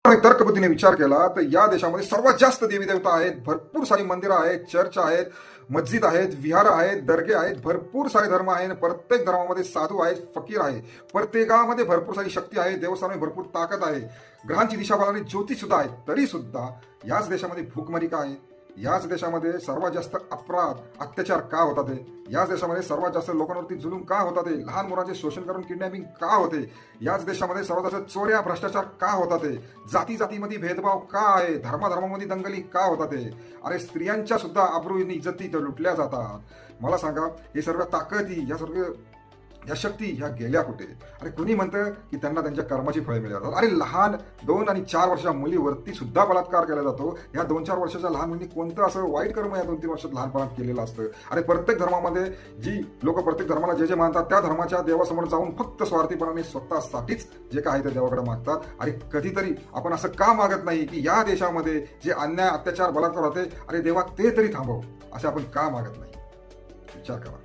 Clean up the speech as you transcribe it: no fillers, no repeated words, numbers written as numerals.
आणि तर्कबुद्धीने विचार केला तर या देशामध्ये सर्वात जास्त देवी देवता आहेत, भरपूर सारी मंदिरं आहेत, चर्च आहेत, मस्जिद आहेत, विहार आहेत, दर्गे आहेत, भरपूर सारे धर्म आहेत. प्रत्येक धर्मामध्ये साधू आहेत, फकीर आहे, प्रत्येकामध्ये भरपूर सारी शक्ती आहे, देवस्थानामध्ये भरपूर ताकद आहे, ग्रहांची दिशा बघणारी ज्योती सुद्धा आहे. तरी सुद्धा याच देशामध्ये भूकमारी का आहे? याच देशामध्ये सर्वात जास्त अपराध अत्याचार का होतात? याच देशामध्ये सर्वात जास्त लोकांवरती जुलूम का होतात? लहान मुलांचे शोषण करून किडनॅपिंग का होते? याच देशामध्ये सर्वात जास्त चोऱ्या भ्रष्टाचार का होतात? जाती जातीमध्ये भेदभाव का आहे? धर्माधर्मामध्ये दंगली का होतात? अरे स्त्रियांच्या सुद्धा अब्रूनी इज्जती लुटल्या जातात. मला सांगा, हे सर्व ताकदी या शक्ती ह्या गेल्या कुठे? अरे कुणी म्हणतं की त्यांना त्यांच्या कर्माची फळे मिळतात. अरे लहान 2 आणि 4 वर्षाच्या मुलीवरती सुद्धा बलात्कार केला जातो. या 2-4 वर्षाच्या लहान मुलींनी कोणतं असं वाईट कर्म या 2-3 वर्षात लहानपणात केलेलं असतं? अरे प्रत्येक धर्मामध्ये जी लोक प्रत्येक धर्माला जे मानतात त्या धर्माच्या देवासमोर जाऊन फक्त स्वार्थीपणाने स्वतःसाठीच जे काय ते देवाकडे मागतात. अरे कधीतरी आपण असं का मागत नाही की या देशामध्ये जे अन्याय अत्याचार बलात्कार होते, अरे देवा ते तरी थांबव, असे आपण का मागत नाही? विचार करा.